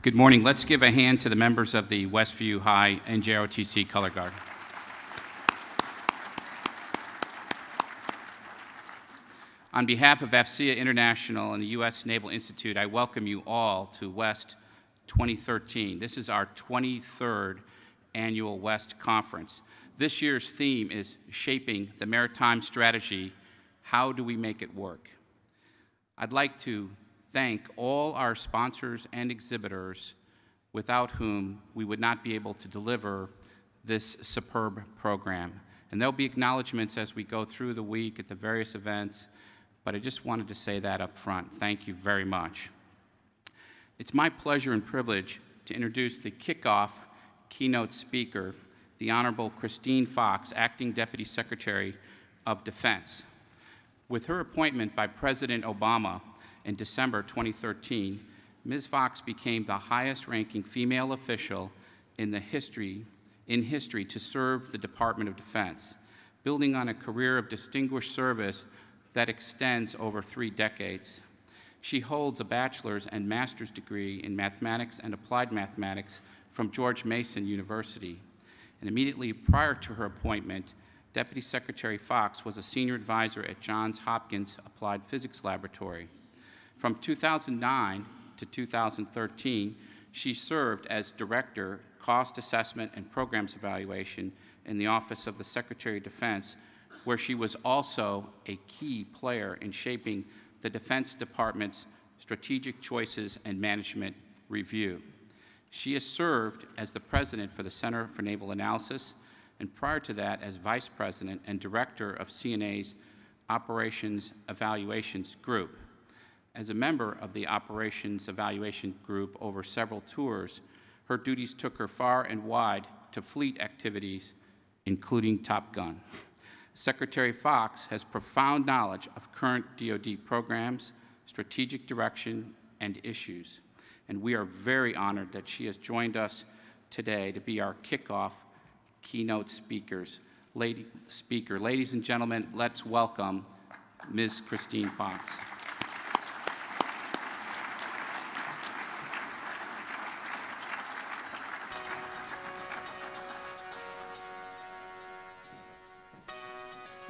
Good morning. Let's give a hand to the members of the Westview High NJROTC Color Guard. On behalf of AFCEA International and the U.S. Naval Institute, I welcome you all to West 2013. This is our 23rd annual West Conference. This year's theme is Shaping the Maritime Strategy. How do we make it work? I'd like to thank all our sponsors and exhibitors without whom we would not be able to deliver this superb program. And there'll be acknowledgments as we go through the week at the various events, but I just wanted to say that up front. Thank you very much. It's my pleasure and privilege to introduce the kickoff keynote speaker, the Honorable Christine Fox, Acting Deputy Secretary of Defense. With her appointment by President Obama in December 2013, Ms. Fox became the highest-ranking female official in history to serve the Department of Defense, building on a career of distinguished service that extends over 3 decades. She holds a bachelor's and master's degree in mathematics and applied mathematics from George Mason University. And immediately prior to her appointment, Deputy Secretary Fox was a senior advisor at Johns Hopkins Applied Physics Laboratory. From 2009 to 2013, she served as Director, Cost Assessment and Programs Evaluation in the Office of the Secretary of Defense, where she was also a key player in shaping the Defense Department's Strategic Choices and Management Review. She has served as the President for the Center for Naval Analysis, and prior to that as Vice President and Director of CNA's Operations Evaluations Group. As a member of the Operations Evaluation Group over several tours, her duties took her far and wide to fleet activities, including Top Gun. Secretary Fox has profound knowledge of current DoD programs, strategic direction, and issues. And we are very honored that she has joined us today to be our kickoff keynote speaker. Ladies and gentlemen, let's welcome Ms. Christine Fox.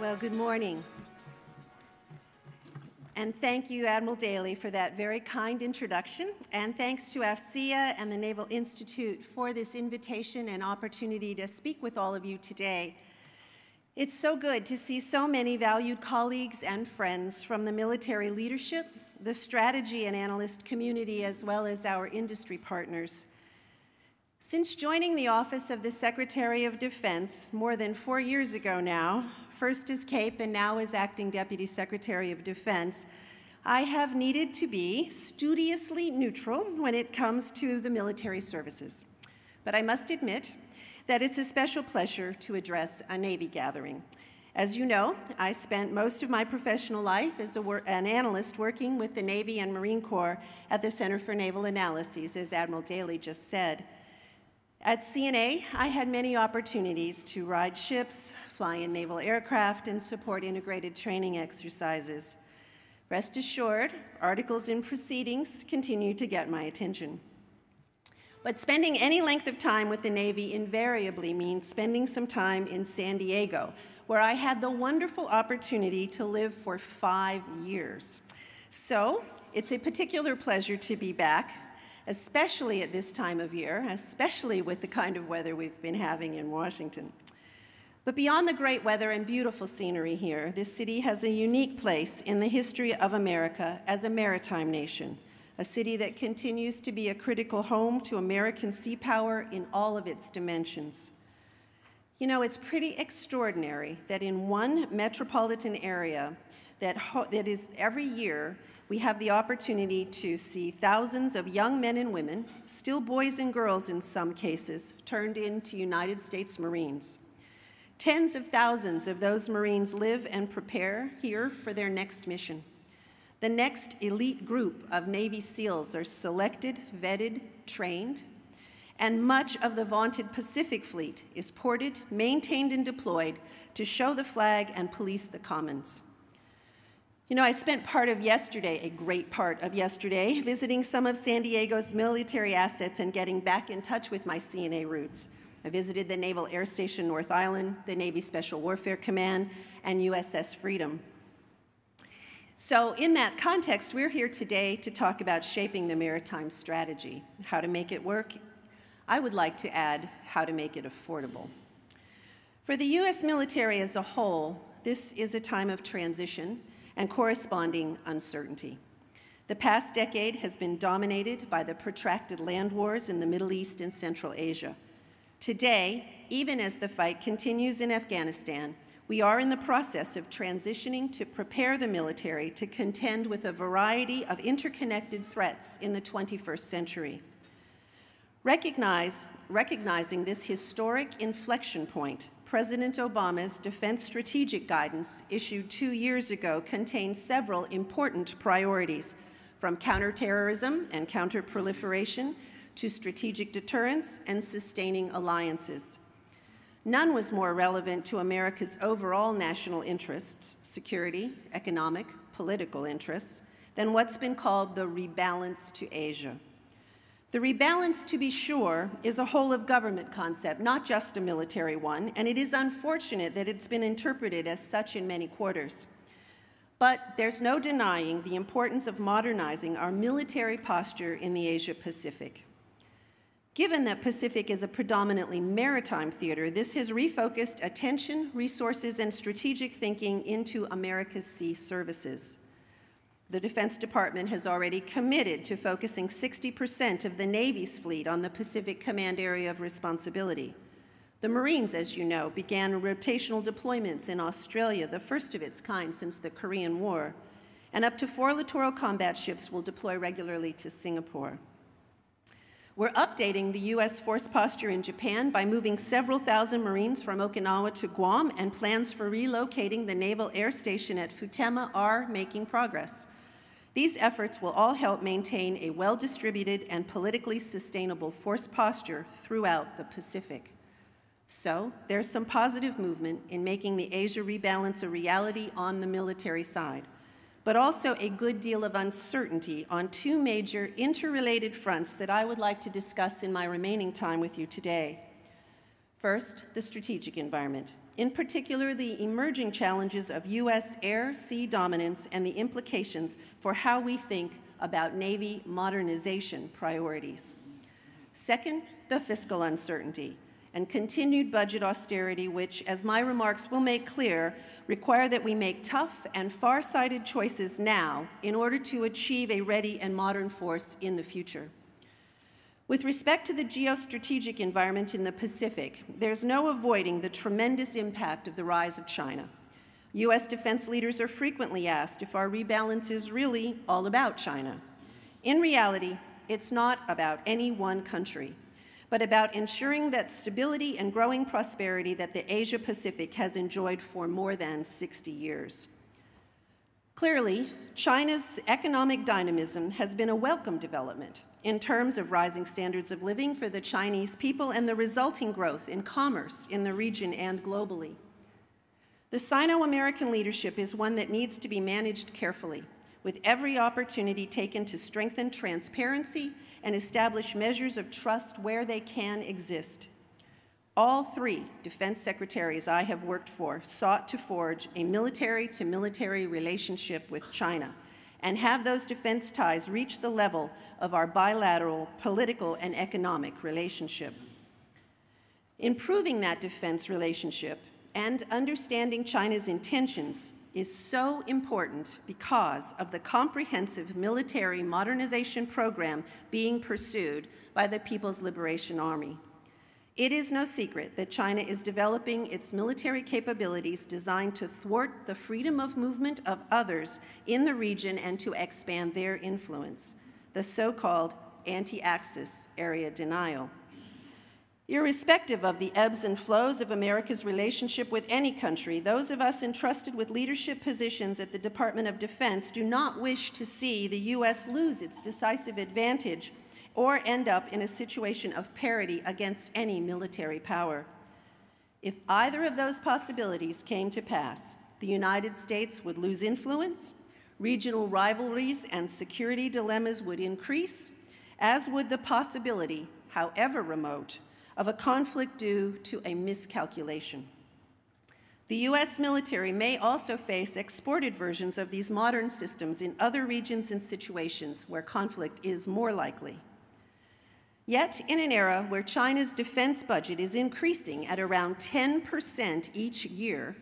Well, good morning. And thank you, Admiral Daly, for that very kind introduction. And thanks to AFCEA and the Naval Institute for this invitation and opportunity to speak with all of you today. It's so good to see so many valued colleagues and friends from the military leadership, the strategy and analyst community, as well as our industry partners. Since joining the Office of the Secretary of Defense more than 4 years ago now, first as CAPE and now as Acting Deputy Secretary of Defense, I have needed to be studiously neutral when it comes to the military services. But I must admit that it's a special pleasure to address a Navy gathering. As you know, I spent most of my professional life as an analyst working with the Navy and Marine Corps at the Center for Naval Analyses, as Admiral Daly just said. At CNA, I had many opportunities to ride ships, fly in naval aircraft, and support integrated training exercises. Rest assured, articles in proceedings continue to get my attention. But spending any length of time with the Navy invariably means spending some time in San Diego, where I had the wonderful opportunity to live for 5 years. So it's a particular pleasure to be back, especially at this time of year, especially with the kind of weather we've been having in Washington. But beyond the great weather and beautiful scenery here, this city has a unique place in the history of America as a maritime nation, a city that continues to be a critical home to American sea power in all of its dimensions. You know, it's pretty extraordinary that in one metropolitan area that is every year, we have the opportunity to see thousands of young men and women, still boys and girls in some cases, turned into United States Marines. Tens of thousands of those Marines live and prepare here for their next mission. The next elite group of Navy SEALs are selected, vetted, trained, and much of the vaunted Pacific Fleet is ported, maintained, and deployed to show the flag and police the commons. You know, I spent part of yesterday, a great part of yesterday, visiting some of San Diego's military assets and getting back in touch with my CNA roots. I visited the Naval Air Station North Island, the Navy Special Warfare Command, and USS Freedom. So in that context, we're here today to talk about shaping the maritime strategy, how to make it work. I would like to add how to make it affordable. For the U.S. military as a whole, this is a time of transition and corresponding uncertainty. The past decade has been dominated by the protracted land wars in the Middle East and Central Asia. Today, even as the fight continues in Afghanistan, we are in the process of transitioning to prepare the military to contend with a variety of interconnected threats in the 21st century. Recognizing this historic inflection point, President Obama's Defense Strategic Guidance, issued 2 years ago, contains several important priorities, from counterterrorism and counterproliferation to strategic deterrence and sustaining alliances. None was more relevant to America's overall national interests, security, economic, political interests, than what's been called the rebalance to Asia. The rebalance, to be sure, is a whole-of-government concept, not just a military one, and it is unfortunate that it's been interpreted as such in many quarters. But there's no denying the importance of modernizing our military posture in the Asia-Pacific. Given that Pacific is a predominantly maritime theater, this has refocused attention, resources, and strategic thinking into America's sea services. The Defense Department has already committed to focusing 60% of the Navy's fleet on the Pacific Command Area of Responsibility. The Marines, as you know, began rotational deployments in Australia, the first of its kind since the Korean War, and up to 4 littoral combat ships will deploy regularly to Singapore. We're updating the U.S. force posture in Japan by moving several thousand Marines from Okinawa to Guam, and plans for relocating the Naval Air Station at Futema are making progress. These efforts will all help maintain a well-distributed and politically sustainable force posture throughout the Pacific. So there's some positive movement in making the Asia rebalance a reality on the military side, but also a good deal of uncertainty on 2 major interrelated fronts that I would like to discuss in my remaining time with you today. First, the strategic environment, in particular the emerging challenges of U.S. air-sea dominance and the implications for how we think about Navy modernization priorities. Second, the fiscal uncertainty and continued budget austerity, which, as my remarks will make clear, require that we make tough and far-sighted choices now in order to achieve a ready and modern force in the future. With respect to the geostrategic environment in the Pacific, there's no avoiding the tremendous impact of the rise of China. U.S. defense leaders are frequently asked if our rebalance is really all about China. In reality, it's not about any one country, but about ensuring that stability and growing prosperity that the Asia-Pacific has enjoyed for more than 60 years. Clearly, China's economic dynamism has been a welcome development in terms of rising standards of living for the Chinese people and the resulting growth in commerce in the region and globally. The Sino-American leadership is one that needs to be managed carefully, with every opportunity taken to strengthen transparency and establish measures of trust where they can exist. All 3 defense secretaries I have worked for sought to forge a military-to-military relationship with China and have those defense ties reach the level of our bilateral political and economic relationship. Improving that defense relationship and understanding China's intentions is so important because of the comprehensive military modernization program being pursued by the People's Liberation Army. It is no secret that China is developing its military capabilities designed to thwart the freedom of movement of others in the region and to expand their influence, the so-called anti-Axis area denial. Irrespective of the ebbs and flows of America's relationship with any country, those of us entrusted with leadership positions at the Department of Defense do not wish to see the U.S. lose its decisive advantage or end up in a situation of parity against any military power. If either of those possibilities came to pass, the United States would lose influence, regional rivalries and security dilemmas would increase, as would the possibility, however remote, of a conflict due to a miscalculation. The U.S. military may also face exported versions of these modern systems in other regions and situations where conflict is more likely. Yet, in an era where China's defense budget is increasing at around 10% each year,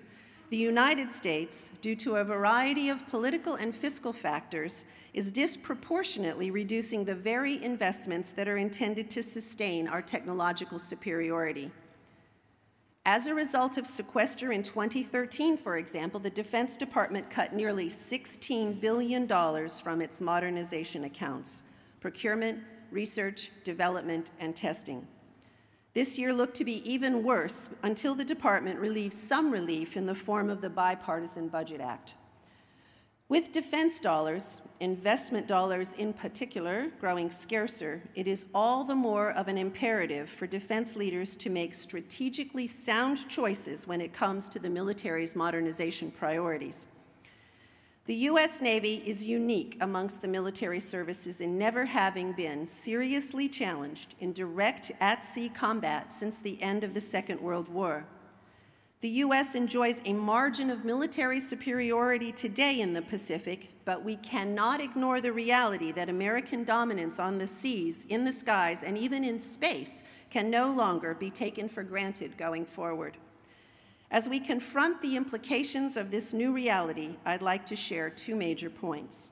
the United States, due to a variety of political and fiscal factors, is disproportionately reducing the very investments that are intended to sustain our technological superiority. As a result of sequester in 2013, for example, the Defense Department cut nearly $16 billion from its modernization accounts: procurement, research, development, and testing. This year looked to be even worse until the department received some relief in the form of the Bipartisan Budget Act. With defense dollars, investment dollars in particular, growing scarcer, it is all the more of an imperative for defense leaders to make strategically sound choices when it comes to the military's modernization priorities. The U.S. Navy is unique amongst the military services in never having been seriously challenged in direct at-sea combat since the end of the Second World War. The U.S. enjoys a margin of military superiority today in the Pacific, but we cannot ignore the reality that American dominance on the seas, in the skies, and even in space can no longer be taken for granted going forward. As we confront the implications of this new reality, I'd like to share two major points.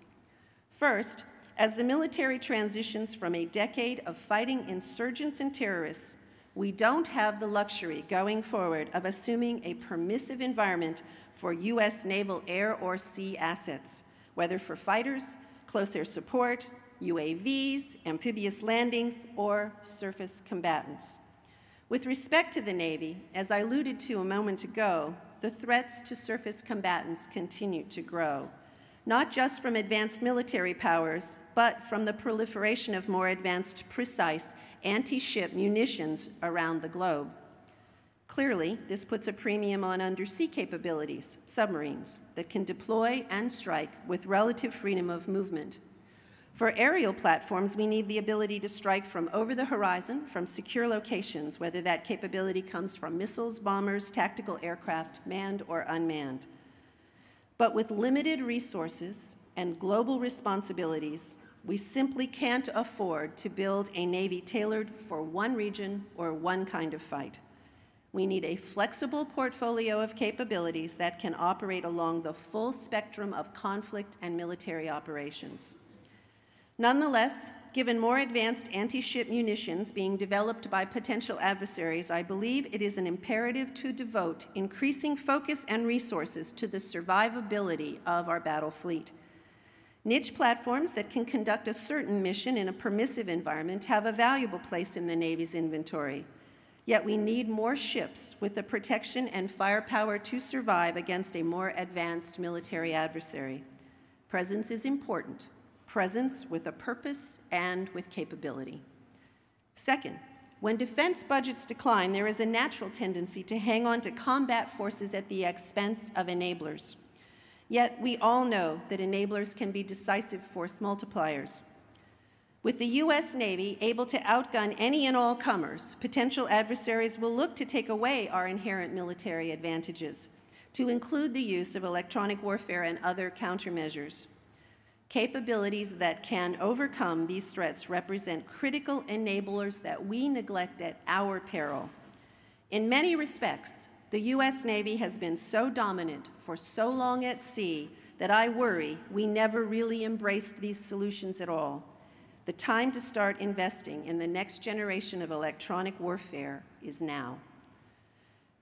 First, as the military transitions from a decade of fighting insurgents and terrorists, we don't have the luxury going forward of assuming a permissive environment for U.S. naval air or sea assets, whether for fighters, close air support, UAVs, amphibious landings, or surface combatants. With respect to the Navy, as I alluded to a moment ago, the threats to surface combatants continue to grow, not just from advanced military powers, but from the proliferation of more advanced, precise anti-ship munitions around the globe. Clearly, this puts a premium on undersea capabilities, submarines, that can deploy and strike with relative freedom of movement. For aerial platforms, we need the ability to strike from over the horizon, from secure locations, whether that capability comes from missiles, bombers, tactical aircraft, manned or unmanned. But with limited resources and global responsibilities, we simply can't afford to build a Navy tailored for one region or one kind of fight. We need a flexible portfolio of capabilities that can operate along the full spectrum of conflict and military operations. Nonetheless, given more advanced anti-ship munitions being developed by potential adversaries, I believe it is an imperative to devote increasing focus and resources to the survivability of our battle fleet. Niche platforms that can conduct a certain mission in a permissive environment have a valuable place in the Navy's inventory. Yet we need more ships with the protection and firepower to survive against a more advanced military adversary. Presence is important. Presence with a purpose and with capability. Second, when defense budgets decline, there is a natural tendency to hang on to combat forces at the expense of enablers. Yet we all know that enablers can be decisive force multipliers. With the U.S. Navy able to outgun any and all comers, potential adversaries will look to take away our inherent military advantages, to include the use of electronic warfare and other countermeasures. Capabilities that can overcome these threats represent critical enablers that we neglect at our peril. In many respects, the U.S. Navy has been so dominant for so long at sea that I worry we never really embraced these solutions at all. The time to start investing in the next generation of electronic warfare is now.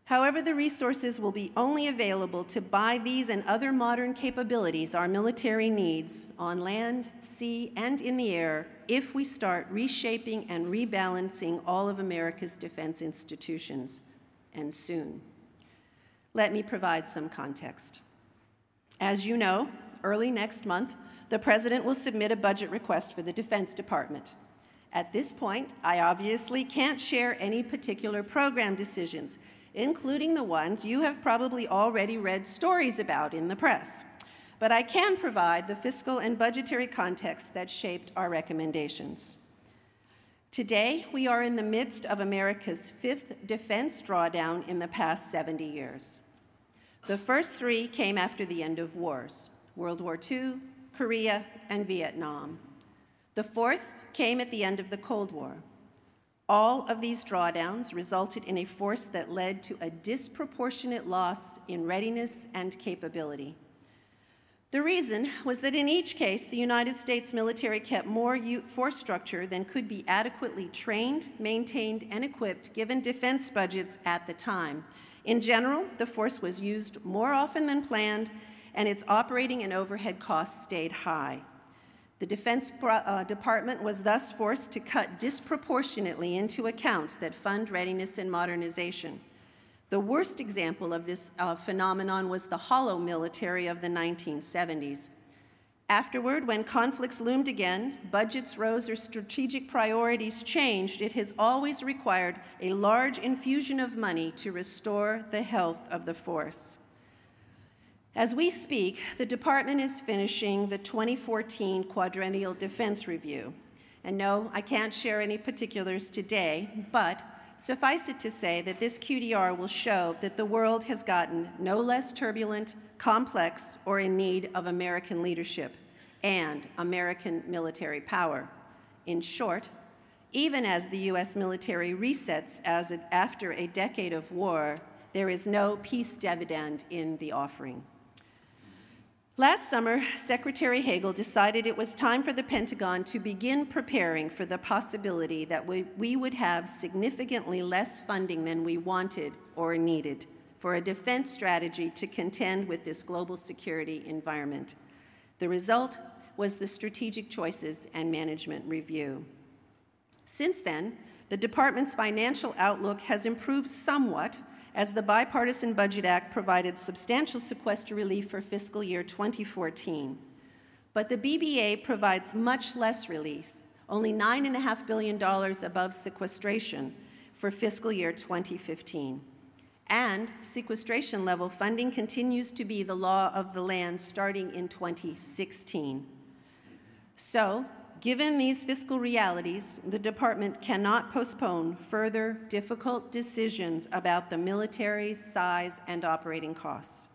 However, the resources will be only available to buy these and other modern capabilities our military needs on land, sea, and in the air if we start reshaping and rebalancing all of America's defense institutions, and soon. Let me provide some context. As you know, early next month, the President will submit a budget request for the Defense Department. At this point, I obviously can't share any particular program decisions, including the ones you have probably already read stories about in the press. but I can provide the fiscal and budgetary context that shaped our recommendations. Today, we are in the midst of America's 5th defense drawdown in the past 70 years. The first 3 came after the end of wars: World War II, Korea, and Vietnam. The 4th came at the end of the Cold War. All of these drawdowns resulted in a force that led to a disproportionate loss in readiness and capability. The reason was that in each case, the United States military kept more force structure than could be adequately trained, maintained, and equipped given defense budgets at the time. In general, the force was used more often than planned, and its operating and overhead costs stayed high. The Defense Department was thus forced to cut disproportionately into accounts that fund readiness and modernization. The worst example of this phenomenon was the hollow military of the 1970s. Afterward, when conflicts loomed again, budgets rose or strategic priorities changed, it has always required a large infusion of money to restore the health of the force. As we speak, the department is finishing the 2014 Quadrennial Defense Review. And no, I can't share any particulars today, but suffice it to say that this QDR will show that the world has gotten no less turbulent, complex, or in need of American leadership and American military power. In short, even as the U.S. military resets after a decade of war, there is no peace dividend in the offering. Last summer, Secretary Hagel decided it was time for the Pentagon to begin preparing for the possibility that we would have significantly less funding than we wanted or needed for a defense strategy to contend with this global security environment. The result was the Strategic Choices and Management Review. Since then, the department's financial outlook has improved somewhat, as the Bipartisan Budget Act provided substantial sequester relief for fiscal year 2014. But the BBA provides much less relief, only $9.5 billion above sequestration for fiscal year 2015. And sequestration level funding continues to be the law of the land starting in 2016. So, given these fiscal realities, the department cannot postpone further difficult decisions about the military's size and operating costs.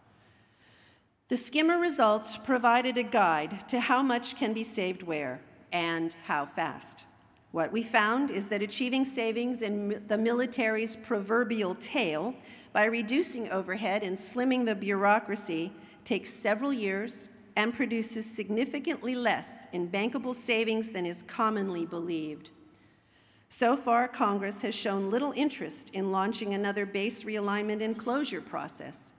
The skimmer results provided a guide to how much can be saved where and how fast. What we found is that achieving savings in the military's proverbial tail by reducing overhead and slimming the bureaucracy takes several years and produces significantly less in bankable savings than is commonly believed. So far, Congress has shown little interest in launching another base realignment and closure process.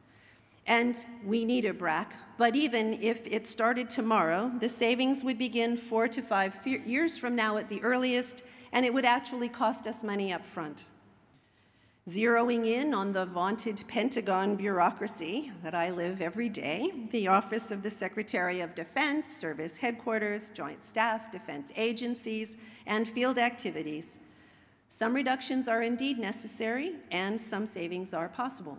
And we need a BRAC, but even if it started tomorrow, the savings would begin 4 to 5 years from now at the earliest, and it would actually cost us money up front. Zeroing in on the vaunted Pentagon bureaucracy that I live every day, the Office of the Secretary of Defense, Service Headquarters, Joint Staff, Defense Agencies, and field activities. Some reductions are indeed necessary, and some savings are possible.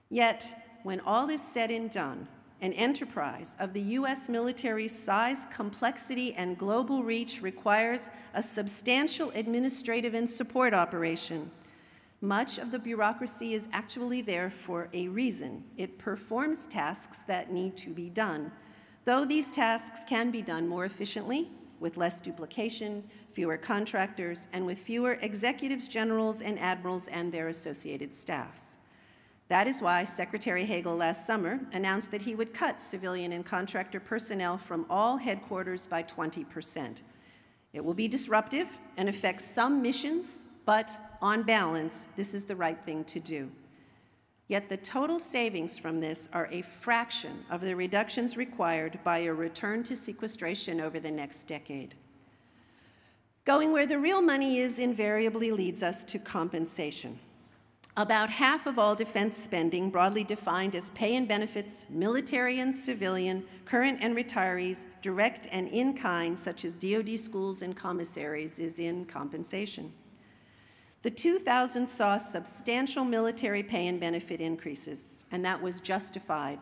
Yet, when all is said and done, an enterprise of the U.S. military's size, complexity, and global reach requires a substantial administrative and support operation. Much of the bureaucracy is actually there for a reason. It performs tasks that need to be done, though these tasks can be done more efficiently, with less duplication, fewer contractors, and with fewer executives, generals, and admirals and their associated staffs. That is why Secretary Hagel last summer announced that he would cut civilian and contractor personnel from all headquarters by 20%. It will be disruptive and affect some missions, but on balance, this is the right thing to do. Yet the total savings from this are a fraction of the reductions required by a return to sequestration over the next decade. Going where the real money is invariably leads us to compensation. About half of all defense spending, broadly defined as pay and benefits, military and civilian, current and retirees, direct and in-kind, such as DoD schools and commissaries, is in compensation. The 2000 saw substantial military pay and benefit increases, and that was justified.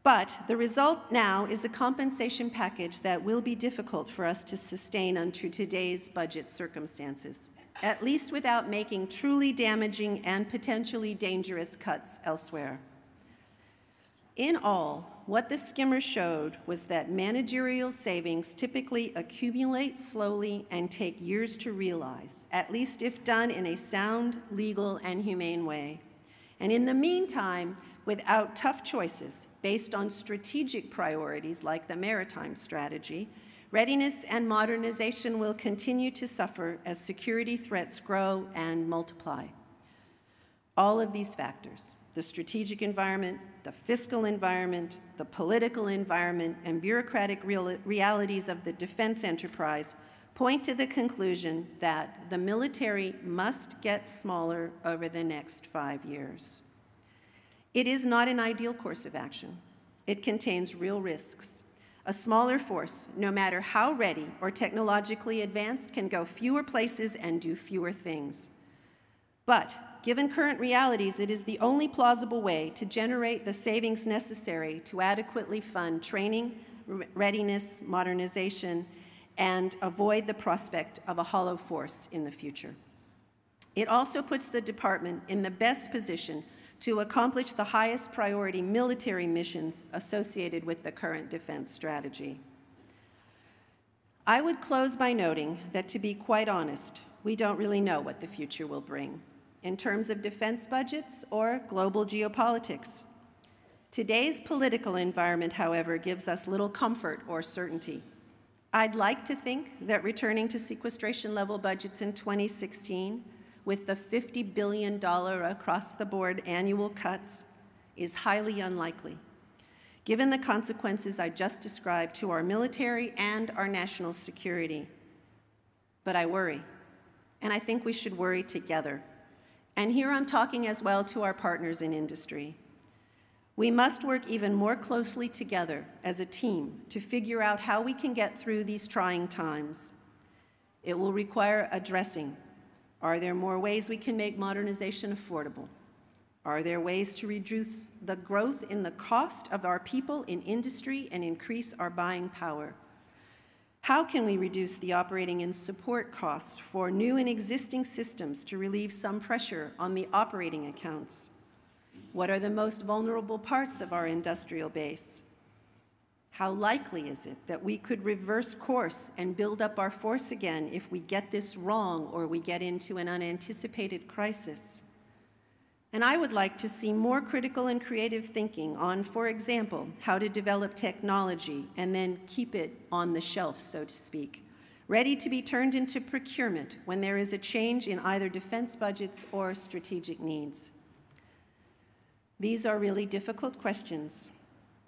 But the result now is a compensation package that will be difficult for us to sustain under today's budget circumstances, at least without making truly damaging and potentially dangerous cuts elsewhere. In all, what the skimmer showed was that managerial savings typically accumulate slowly and take years to realize, at least if done in a sound, legal, and humane way. And in the meantime, without tough choices based on strategic priorities like the Maritime strategy, readiness and modernization will continue to suffer as security threats grow and multiply. All of these factors, the strategic environment, the fiscal environment, the political environment, and bureaucratic realities of the defense enterprise point to the conclusion that the military must get smaller over the next 5 years. It is not an ideal course of action. It contains real risks. A smaller force, no matter how ready or technologically advanced, can go fewer places and do fewer things. But given current realities, it is the only plausible way to generate the savings necessary to adequately fund training, readiness, modernization, and avoid the prospect of a hollow force in the future. It also puts the department in the best position to accomplish the highest priority military missions associated with the current defense strategy. I would close by noting that, to be quite honest, we don't really know what the future will bring in terms of defense budgets or global geopolitics. Today's political environment, however, gives us little comfort or certainty. I'd like to think that returning to sequestration-level budgets in 2016 with the $50 billion across-the-board annual cuts is highly unlikely, given the consequences I just described to our military and our national security. But I worry, and I think we should worry together. And here I'm talking as well to our partners in industry. We must work even more closely together as a team to figure out how we can get through these trying times. It will require addressing: are there more ways we can make modernization affordable? Are there ways to reduce the growth in the cost of our people in industry and increase our buying power? How can we reduce the operating and support costs for new and existing systems to relieve some pressure on the operating accounts? What are the most vulnerable parts of our industrial base? How likely is it that we could reverse course and build up our force again if we get this wrong or we get into an unanticipated crisis? And I would like to see more critical and creative thinking on, for example, how to develop technology and then keep it on the shelf, so to speak, ready to be turned into procurement when there is a change in either defense budgets or strategic needs. These are really difficult questions.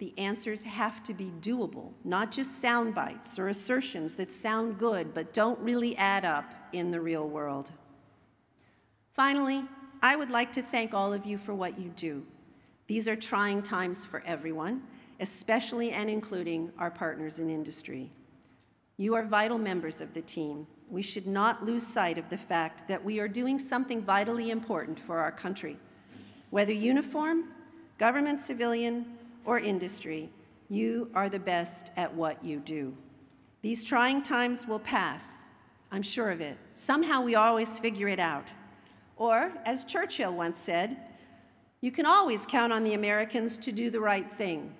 The answers have to be doable, not just sound bites or assertions that sound good but don't really add up in the real world. Finally, I would like to thank all of you for what you do. These are trying times for everyone, especially and including our partners in industry. You are vital members of the team. We should not lose sight of the fact that we are doing something vitally important for our country. Whether uniform, government, civilian, or industry, you are the best at what you do. These trying times will pass. I'm sure of it. Somehow we always figure it out. Or, as Churchill once said, you can always count on the Americans to do the right thing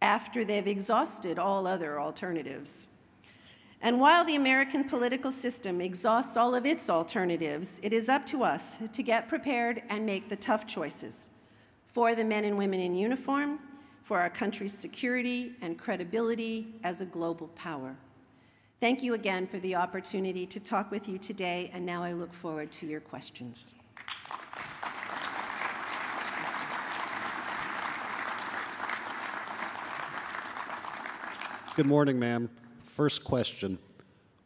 after they've exhausted all other alternatives. And while the American political system exhausts all of its alternatives, it is up to us to get prepared and make the tough choices for the men and women in uniform, for our country's security and credibility as a global power. Thank you again for the opportunity to talk with you today, and now I look forward to your questions. Good morning, ma'am. First question.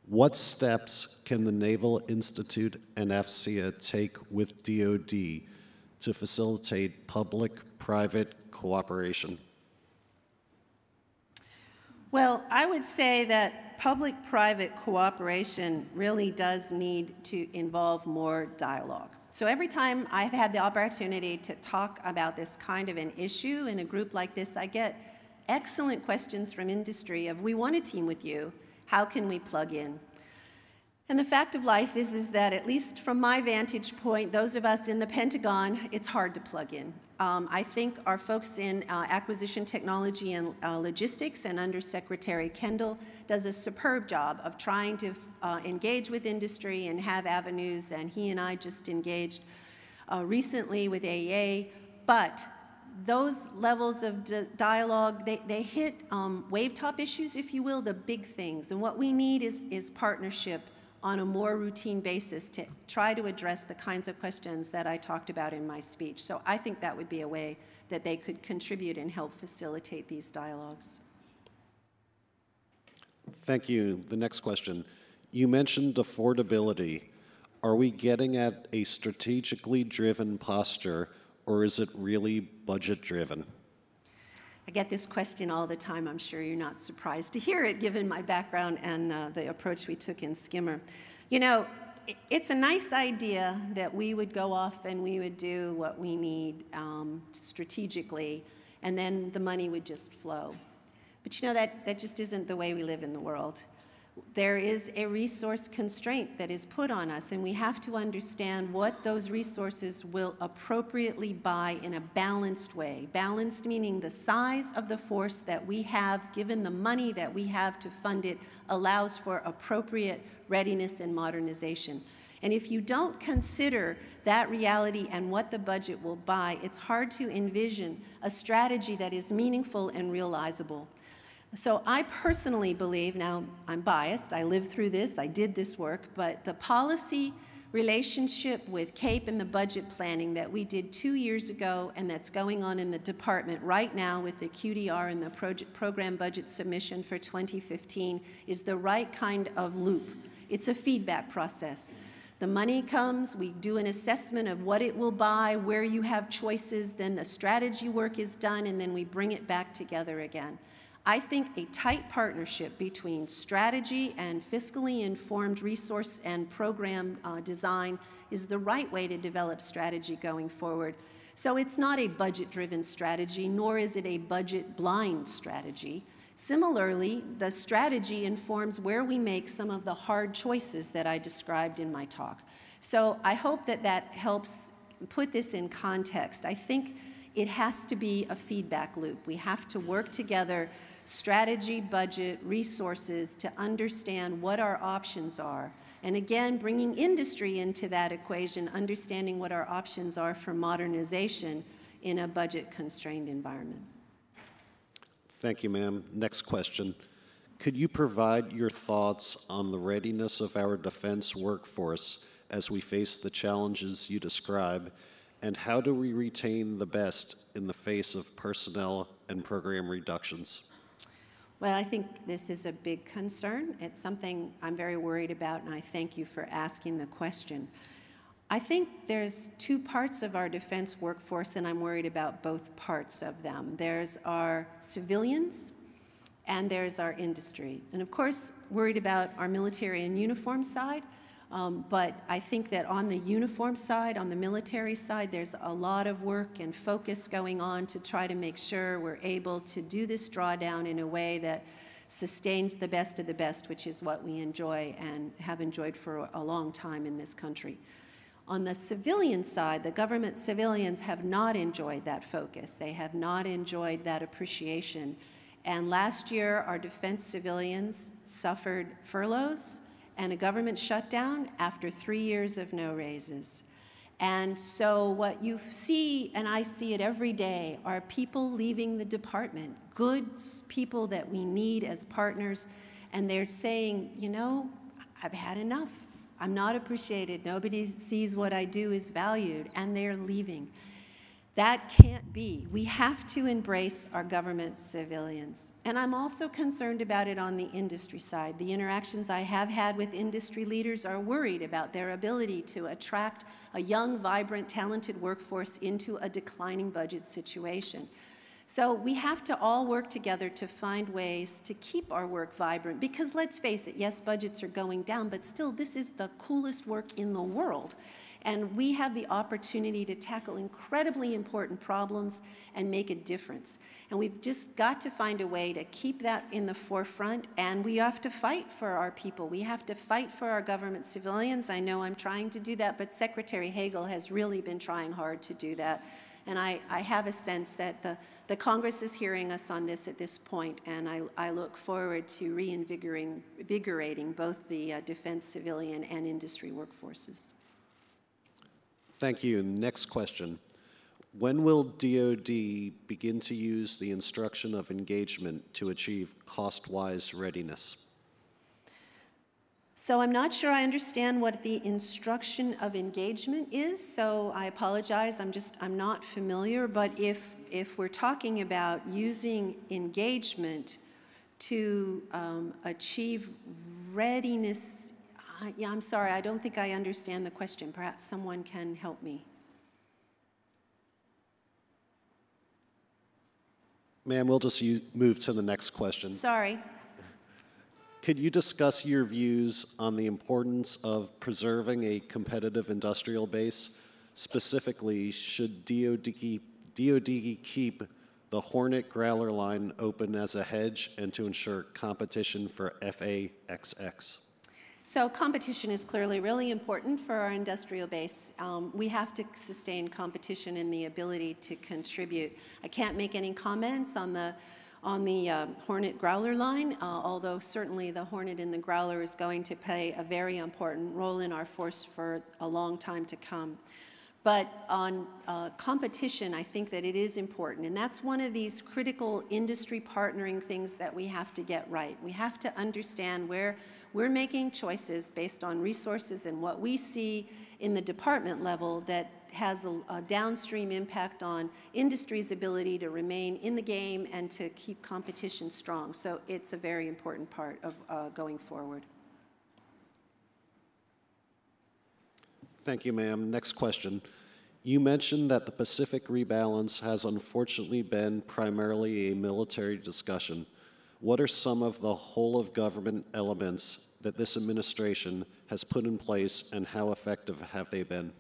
What steps can the Naval Institute and AFCEA take with DoD to facilitate public-private cooperation? Well, I would say that public-private cooperation really does need to involve more dialogue. So every time I've had the opportunity to talk about this kind of an issue in a group like this, I get excellent questions from industry of, we want to team with you, how can we plug in? And the fact of life is that, at least from my vantage point, those of us in the Pentagon, it's hard to plug in. I think our folks in acquisition technology and logistics, and Undersecretary Kendall does a superb job of trying to engage with industry and have avenues, and he and I just engaged recently with AEA, but those levels of dialogue, they hit wave-top issues, if you will, the big things. And what we need is partnership on a more routine basis to try to address the kinds of questions that I talked about in my speech. So I think that would be a way that they could contribute and help facilitate these dialogues. Thank you. The next question. You mentioned affordability. Are we getting at a strategically driven posture, or is it really budget-driven? I get this question all the time. I'm sure you're not surprised to hear it, given my background and the approach we took in Skimmer. You know, it's a nice idea that we would go off and we would do what we need strategically, and then the money would just flow. But you know, that just isn't the way we live in the world. There is a resource constraint that is put on us, and we have to understand what those resources will appropriately buy in a balanced way. Balanced meaning the size of the force that we have, given the money that we have to fund it, allows for appropriate readiness and modernization. And if you don't consider that reality and what the budget will buy, it's hard to envision a strategy that is meaningful and realizable. So I personally believe, now I'm biased, I lived through this, I did this work, but the policy relationship with CAPE and the budget planning that we did 2 years ago, and that's going on in the department right now with the QDR and the program budget submission for 2015, is the right kind of loop. It's a feedback process. The money comes, we do an assessment of what it will buy, where you have choices, then the strategy work is done, and then we bring it back together again. I think a tight partnership between strategy and fiscally informed resource and program design is the right way to develop strategy going forward. So it's not a budget-driven strategy, nor is it a budget-blind strategy. Similarly, the strategy informs where we make some of the hard choices that I described in my talk. So I hope that that helps put this in context. I think it has to be a feedback loop. We have to work together, strategy, budget, resources, to understand what our options are. And again, bringing industry into that equation, understanding what our options are for modernization in a budget-constrained environment. Thank you, ma'am. Next question. Could you provide your thoughts on the readiness of our defense workforce as we face the challenges you describe, and how do we retain the best in the face of personnel and program reductions? Well, I think this is a big concern. It's something I'm very worried about, and I thank you for asking the question. I think there's two parts of our defense workforce, and I'm worried about both parts of them. There's our civilians, and there's our industry. And of course, worried about our military and uniform side, but I think that on the uniform side, on the military side, there's a lot of work and focus going on to try to make sure we're able to do this drawdown in a way that sustains the best of the best, which is what we enjoy and have enjoyed for a long time in this country. On the civilian side, the government civilians have not enjoyed that focus. They have not enjoyed that appreciation. And last year, our defense civilians suffered furloughs and a government shutdown after 3 years of no raises. And so what you see, and I see it every day, are people leaving the department, good people that we need as partners, and they're saying, you know, I've had enough. I'm not appreciated. Nobody sees what I do is valued, and they're leaving. That can't be. We have to embrace our government civilians. And I'm also concerned about it on the industry side. The interactions I have had with industry leaders are worried about their ability to attract a young, vibrant, talented workforce into a declining budget situation. So we have to all work together to find ways to keep our work vibrant, because let's face it, yes, budgets are going down, but still this is the coolest work in the world. And we have the opportunity to tackle incredibly important problems and make a difference. And we've just got to find a way to keep that in the forefront, and we have to fight for our people. We have to fight for our government civilians. I know I'm trying to do that, but Secretary Hagel has really been trying hard to do that. And I have a sense that the Congress is hearing us on this at this point, and I look forward to reinvigorating both the defense, civilian, and industry workforces. Thank you. Next question. When will DoD begin to use the instruction of engagement to achieve cost-wise readiness? So I'm not sure I understand what the instruction of engagement is, so I apologize. I'm not familiar, but if we're talking about using engagement to achieve readiness, yeah, I'm sorry, I don't think I understand the question. Perhaps someone can help me. Ma'am, we'll just move to the next question. Sorry. Could you discuss your views on the importance of preserving a competitive industrial base? Specifically, should DoD keep the Hornet Growler line open as a hedge and to ensure competition for F/A-XX? So competition is clearly really important for our industrial base. We have to sustain competition and the ability to contribute. I can't make any comments on the Hornet Growler line, although certainly the Hornet and the Growler is going to play a very important role in our force for a long time to come. But on competition, I think that it is important, and that's one of these critical industry partnering things that we have to get right. We have to understand where we're making choices based on resources and what we see in the department level that has a downstream impact on industry's ability to remain in the game and to keep competition strong. So it's a very important part of going forward. Thank you, ma'am. Next question. You mentioned that the Pacific rebalance has unfortunately been primarily a military discussion. What are some of the whole-of-government elements that this administration has put in place, and how effective have they been?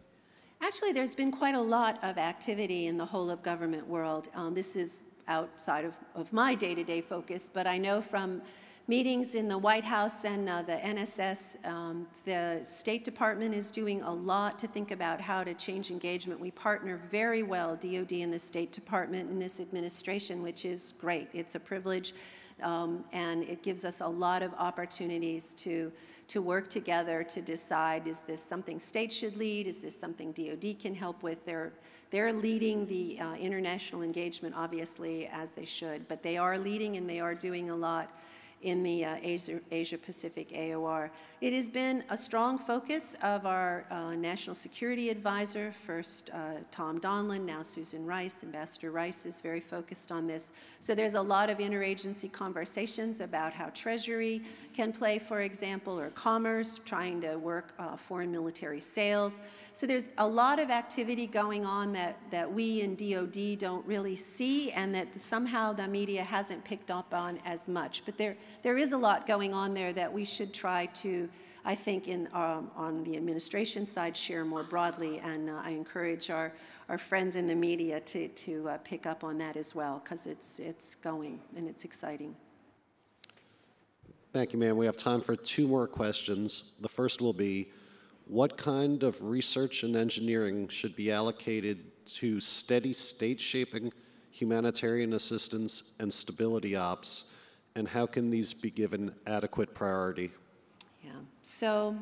Actually, there's been quite a lot of activity in the whole-of-government world. This is outside of my day-to-day focus, but I know from meetings in the White House and the NSS, the State Department is doing a lot to think about how to change engagement. We partner very well, DoD and the State Department, in this administration, which is great. It's a privilege, and it gives us a lot of opportunities to work together to decide, is this something states should lead? Is this something DoD can help with? They're leading the international engagement, obviously, as they should, but they are leading and they are doing a lot in the Asia-Pacific AOR. It has been a strong focus of our National Security Advisor, first Tom Donlin, now Susan Rice. Ambassador Rice is very focused on this. So there's a lot of interagency conversations about how Treasury can play, for example, or Commerce, trying to work foreign military sales. So there's a lot of activity going on that we in DoD don't really see, and that somehow the media hasn't picked up on as much. But there is a lot going on there that we should try to, I think, on the administration side, share more broadly, and I encourage our friends in the media to pick up on that as well, because it's going and it's exciting. Thank you, ma'am. We have time for 2 more questions. The first will be, what kind of research and engineering should be allocated to steady state shaping, humanitarian assistance, and stability ops, and how can these be given adequate priority? Yeah, so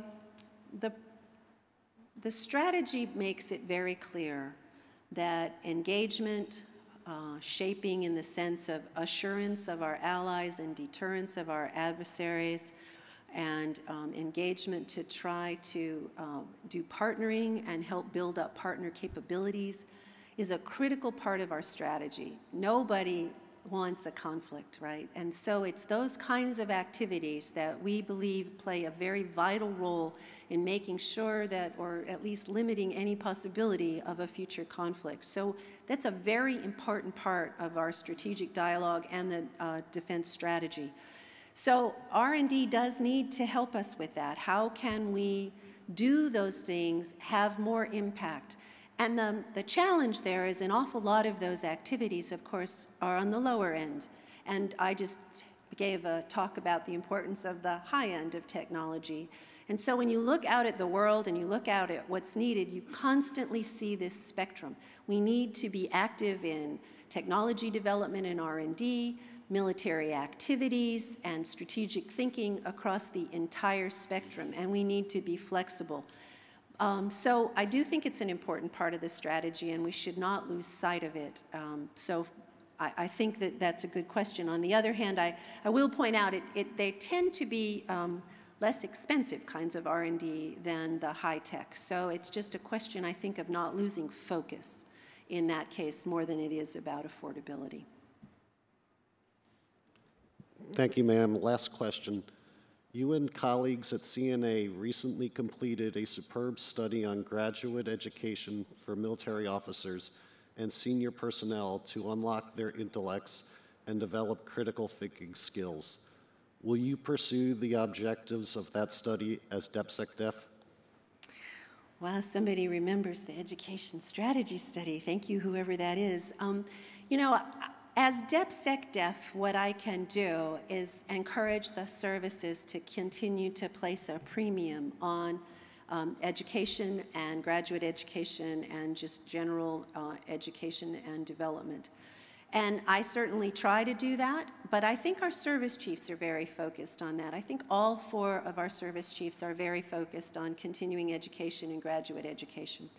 the strategy makes it very clear that engagement, shaping in the sense of assurance of our allies and deterrence of our adversaries, and engagement to try to do partnering and help build up partner capabilities is a critical part of our strategy. Nobody wants a conflict, right? And so it's those kinds of activities that we believe play a very vital role in making sure that, or at least limiting any possibility of a future conflict. So that's a very important part of our strategic dialogue and the defense strategy. So R&D does need to help us with that. How can we do those things, have more impact? And the challenge there is an awful lot of those activities, of course, are on the lower end. And I just gave a talk about the importance of the high end of technology. And so when you look out at the world and you look out at what's needed, you constantly see this spectrum. We need to be active in technology development and R&D, military activities, and strategic thinking across the entire spectrum. And we need to be flexible. So I do think it's an important part of the strategy, and we should not lose sight of it. So I think that that's a good question. On the other hand, I will point out they tend to be less expensive kinds of R&D than the high tech. So it's just a question, I think, of not losing focus in that case more than it is about affordability. Thank you, ma'am. Last question. You and colleagues at CNA recently completed a superb study on graduate education for military officers and senior personnel to unlock their intellects and develop critical thinking skills. Will you pursue the objectives of that study as DepSecDef? Wow, somebody remembers the education strategy study. Thank you, whoever that is. You know, as DepSecDef, what I can do is encourage the services to continue to place a premium on education and graduate education and just general education and development. And I certainly try to do that, but I think our service chiefs are very focused on that. I think all 4 of our service chiefs are very focused on continuing education and graduate education.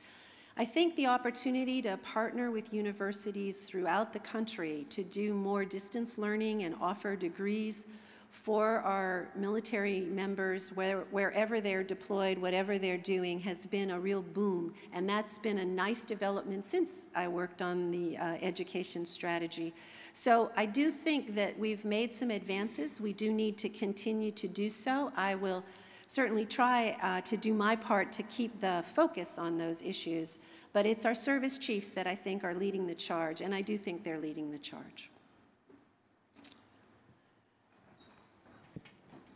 I think the opportunity to partner with universities throughout the country to do more distance learning and offer degrees for our military members wherever they're deployed, whatever they're doing, has been a real boom. And that's been a nice development since I worked on the education strategy. So I do think that we've made some advances. We do need to continue to do so. I will certainly try to do my part to keep the focus on those issues. But it's our service chiefs that I think are leading the charge, and I do think they're leading the charge.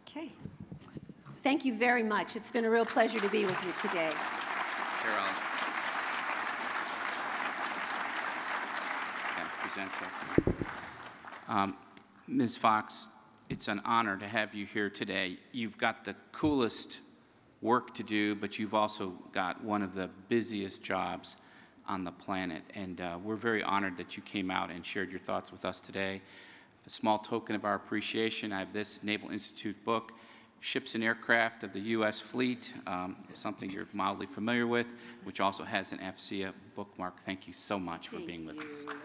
Okay. Thank you very much. It's been a real pleasure to be with you today. Carol. Present that. Ms. Fox, it's an honor to have you here today. You've got the coolest work to do, but you've also got one of the busiest jobs on the planet. And we're very honored that you came out and shared your thoughts with us today. A small token of our appreciation, I have this Naval Institute book, Ships and Aircraft of the U.S. Fleet, something you're mildly familiar with, which also has an AFCEA bookmark. Thank you so much for being with us.